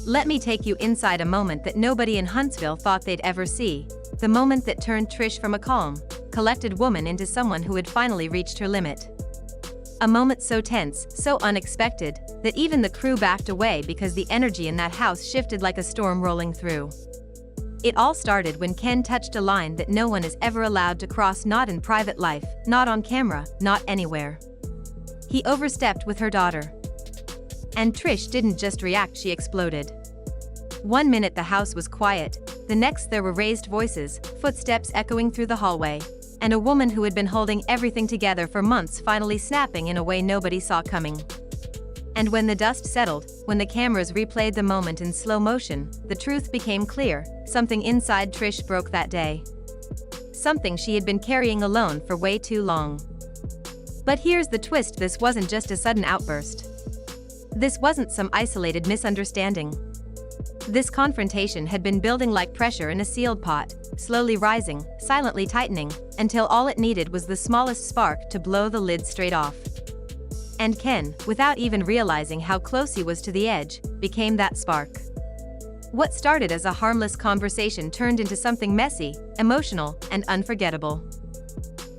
Let me take you inside a moment that nobody in Huntsville thought they'd ever see. The moment that turned Trish from a calm, collected woman into someone who had finally reached her limit. A moment so tense, so unexpected, that even the crew backed away because the energy in that house shifted like a storm rolling through. It all started when Ken touched a line that no one is ever allowed to cross, not in private life, not on camera, not anywhere. He overstepped with her daughter. And Trish didn't just react, she exploded. One minute the house was quiet, the next there were raised voices, footsteps echoing through the hallway, and a woman who had been holding everything together for months finally snapping in a way nobody saw coming. And when the dust settled, when the cameras replayed the moment in slow motion, the truth became clear. Something inside Trish broke that day. Something she had been carrying alone for way too long. But here's the twist: this wasn't just a sudden outburst. This wasn't some isolated misunderstanding. This confrontation had been building like pressure in a sealed pot, slowly rising, silently tightening, until all it needed was the smallest spark to blow the lid straight off. And Ken, without even realizing how close he was to the edge, became that spark. What started as a harmless conversation turned into something messy, emotional, and unforgettable.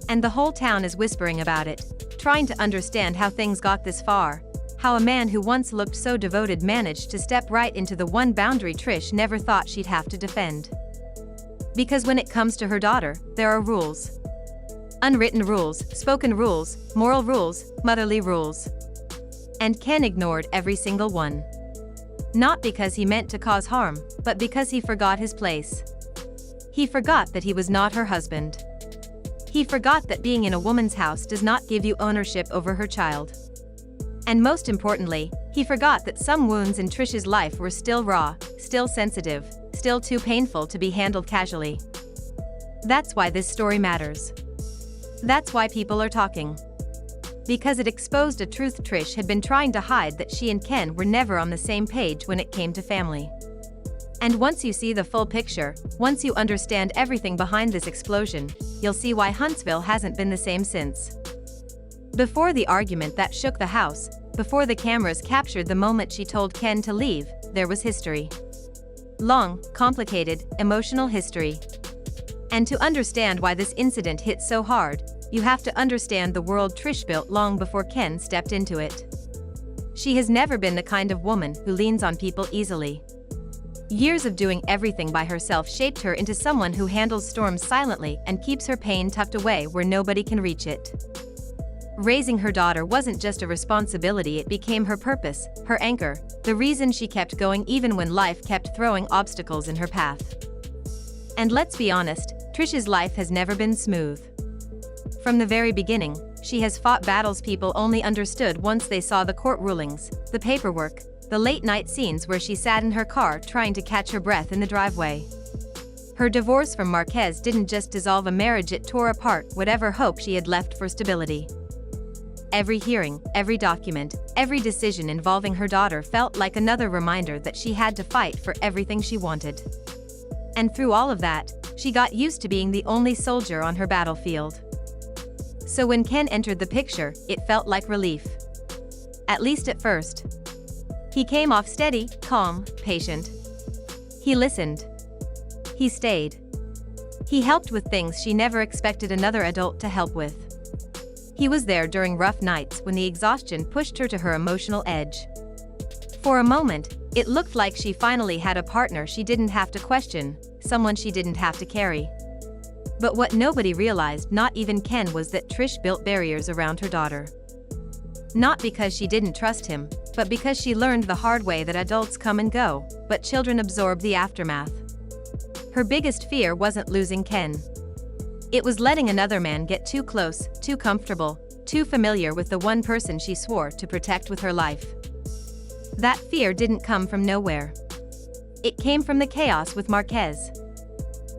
And the whole town is whispering about it, trying to understand how things got this far, how a man who once looked so devoted managed to step right into the one boundary Trish never thought she'd have to defend. Because when it comes to her daughter, there are rules. Unwritten rules, spoken rules, moral rules, motherly rules. And Ken ignored every single one. Not because he meant to cause harm, but because he forgot his place. He forgot that he was not her husband. He forgot that being in a woman's house does not give you ownership over her child. And most importantly, he forgot that some wounds in Trish's life were still raw, still sensitive, still too painful to be handled casually. That's why this story matters. That's why people are talking. Because it exposed a truth Trish had been trying to hide, that she and Ken were never on the same page when it came to family. And once you see the full picture, once you understand everything behind this explosion, you'll see why Huntsville hasn't been the same since. Before the argument that shook the house, before the cameras captured the moment she told Ken to leave, there was history. Long, complicated, emotional history. And to understand why this incident hit so hard, you have to understand the world Trish built long before Ken stepped into it. She has never been the kind of woman who leans on people easily. Years of doing everything by herself shaped her into someone who handles storms silently and keeps her pain tucked away where nobody can reach it. Raising her daughter wasn't just a responsibility, it became her purpose, her anchor, the reason she kept going even when life kept throwing obstacles in her path. And let's be honest, Trish's life has never been smooth. From the very beginning, she has fought battles people only understood once they saw the court rulings, the paperwork, the late-night scenes where she sat in her car trying to catch her breath in the driveway. Her divorce from Marquez didn't just dissolve a marriage, it tore apart whatever hope she had left for stability. Every hearing, every document, every decision involving her daughter felt like another reminder that she had to fight for everything she wanted. And through all of that, she got used to being the only soldier on her battlefield. So when Ken entered the picture, it felt like relief. At least at first. He came off steady, calm, patient. He listened. He stayed. He helped with things she never expected another adult to help with. He was there during rough nights when the exhaustion pushed her to her emotional edge. For a moment, it looked like she finally had a partner she didn't have to question, someone she didn't have to carry. But what nobody realized, not even Ken, was that Trish built barriers around her daughter. Not because she didn't trust him, but because she learned the hard way that adults come and go, but children absorb the aftermath. Her biggest fear wasn't losing Ken. It was letting another man get too close, too comfortable, too familiar with the one person she swore to protect with her life. That fear didn't come from nowhere. It came from the chaos with Marquez.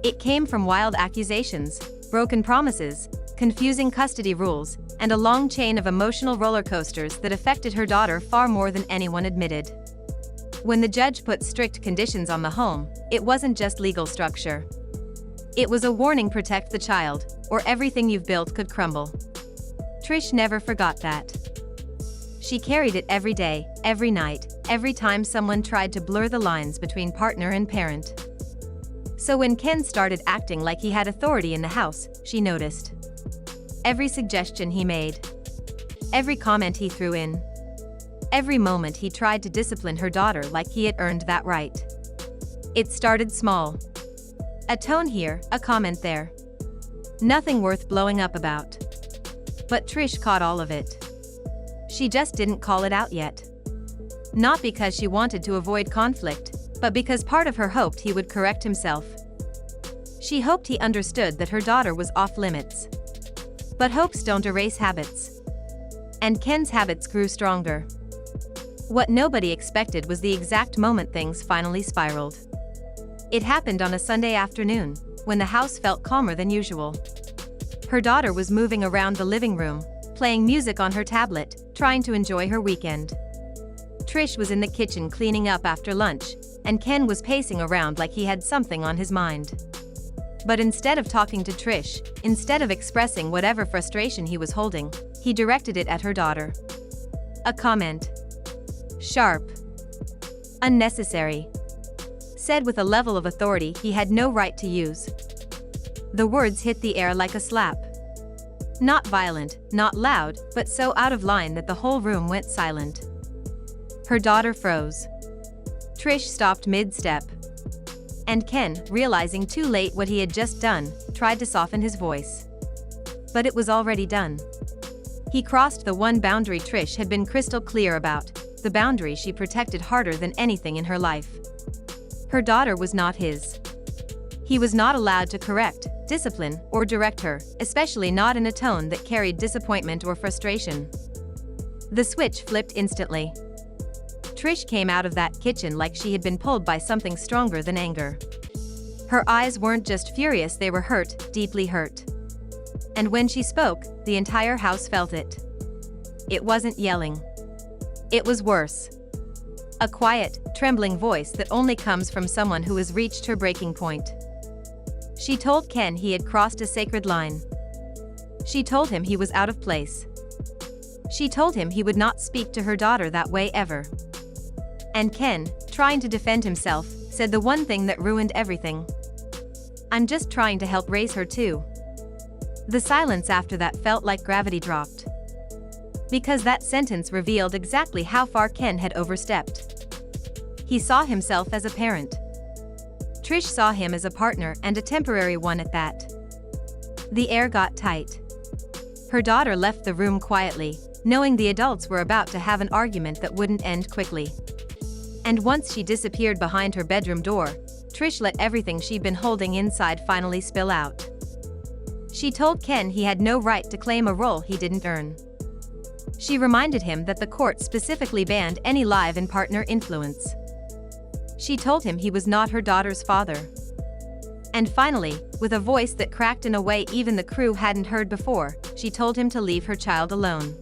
It came from wild accusations, broken promises, confusing custody rules, and a long chain of emotional roller coasters that affected her daughter far more than anyone admitted. When the judge put strict conditions on the home, it wasn't just legal structure. It was a warning: protect the child, or everything you've built could crumble. Trish never forgot that. She carried it every day, every night, every time someone tried to blur the lines between partner and parent. So when Ken started acting like he had authority in the house, she noticed. Every suggestion he made. Every comment he threw in. Every moment he tried to discipline her daughter like he had earned that right. It started small. A tone here, a comment there. Nothing worth blowing up about. But Trish caught all of it. She just didn't call it out yet. Not because she wanted to avoid conflict, but because part of her hoped he would correct himself. She hoped he understood that her daughter was off limits. But hopes don't erase habits. And Ken's habits grew stronger. What nobody expected was the exact moment things finally spiraled. It happened on a Sunday afternoon, when the house felt calmer than usual. Her daughter was moving around the living room, playing music on her tablet, trying to enjoy her weekend. Trish was in the kitchen cleaning up after lunch, and Ken was pacing around like he had something on his mind. But instead of talking to Trish, instead of expressing whatever frustration he was holding, he directed it at her daughter. A comment. Sharp. Unnecessary. Said with a level of authority he had no right to use. The words hit the air like a slap. Not violent, not loud, but so out of line that the whole room went silent. Her daughter froze. Trish stopped mid-step. And Ken, realizing too late what he had just done, tried to soften his voice. But it was already done. He crossed the one boundary Trish had been crystal clear about, the boundary she protected harder than anything in her life. Her daughter was not his. He was not allowed to correct, discipline, or direct her, especially not in a tone that carried disappointment or frustration. The switch flipped instantly. Trish came out of that kitchen like she had been pulled by something stronger than anger. Her eyes weren't just furious, they were hurt, deeply hurt. And when she spoke, the entire house felt it. It wasn't yelling. It was worse. A quiet, trembling voice that only comes from someone who has reached her breaking point. She told Ken he had crossed a sacred line. She told him he was out of place. She told him he would not speak to her daughter that way ever. And Ken, trying to defend himself, said the one thing that ruined everything. I'm just trying to help raise her too. The silence after that felt like gravity dropped. Because that sentence revealed exactly how far Ken had overstepped. He saw himself as a parent. Trish saw him as a partner, and a temporary one at that. The air got tight. Her daughter left the room quietly, knowing the adults were about to have an argument that wouldn't end quickly. And once she disappeared behind her bedroom door, Trish let everything she'd been holding inside finally spill out. She told Ken he had no right to claim a role he didn't earn. She reminded him that the court specifically banned any live-in partner influence. She told him he was not her daughter's father. And finally, with a voice that cracked in a way even the crew hadn't heard before, she told him to leave her child alone.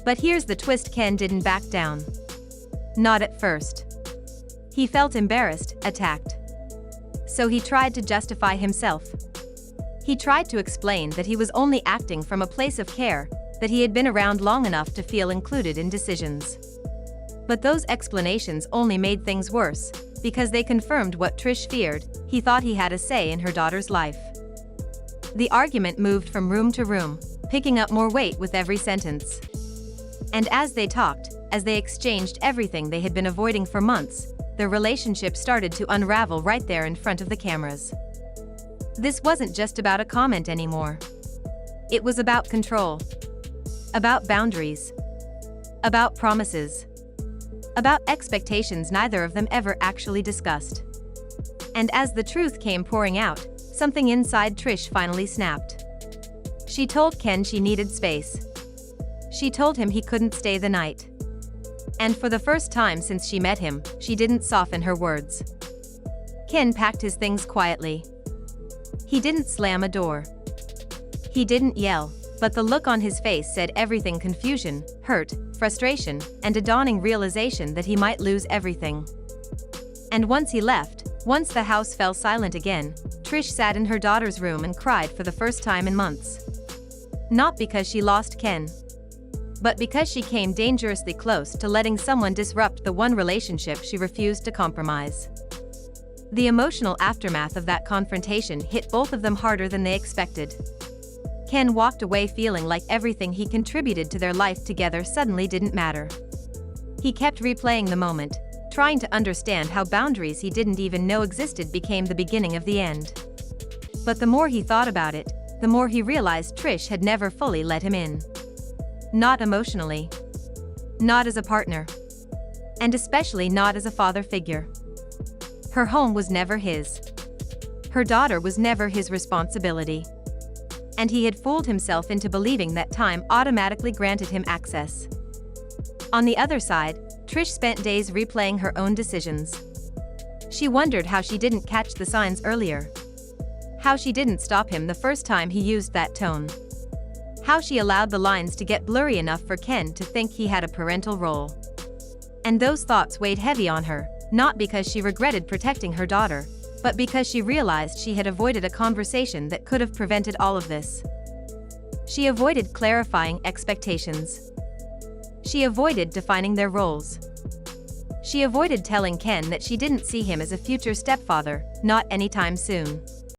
But here's the twist: Ken didn't back down. Not at first. He felt embarrassed, attacked. So he tried to justify himself. He tried to explain that he was only acting from a place of care, that he had been around long enough to feel included in decisions. But those explanations only made things worse, because they confirmed what Trish feared: he thought he had a say in her daughter's life. The argument moved from room to room, picking up more weight with every sentence. And as they talked, as they exchanged everything they had been avoiding for months, their relationship started to unravel right there in front of the cameras. This wasn't just about a comment anymore. It was about control. About boundaries. About promises. About expectations neither of them ever actually discussed. And as the truth came pouring out, something inside Trish finally snapped. She told Ken she needed space. She told him he couldn't stay the night. And for the first time since she met him, she didn't soften her words. Ken packed his things quietly. He didn't slam a door. He didn't yell, but the look on his face said everything: confusion, hurt, frustration, and a dawning realization that he might lose everything. And once he left, once the house fell silent again, Trish sat in her daughter's room and cried for the first time in months. Not because she lost Ken. But because she came dangerously close to letting someone disrupt the one relationship she refused to compromise. The emotional aftermath of that confrontation hit both of them harder than they expected. Ken walked away feeling like everything he contributed to their life together suddenly didn't matter. He kept replaying the moment, trying to understand how boundaries he didn't even know existed became the beginning of the end. But the more he thought about it, the more he realized Trish had never fully let him in. Not emotionally. Not as a partner. And especially not as a father figure. Her home was never his. Her daughter was never his responsibility. And he had fooled himself into believing that time automatically granted him access. On the other side, Trish spent days replaying her own decisions. She wondered how she didn't catch the signs earlier. How she didn't stop him the first time he used that tone. How she allowed the lines to get blurry enough for Ken to think he had a parental role. And those thoughts weighed heavy on her, not because she regretted protecting her daughter, but because she realized she had avoided a conversation that could have prevented all of this. She avoided clarifying expectations. She avoided defining their roles. She avoided telling Ken that she didn't see him as a future stepfather, not anytime soon.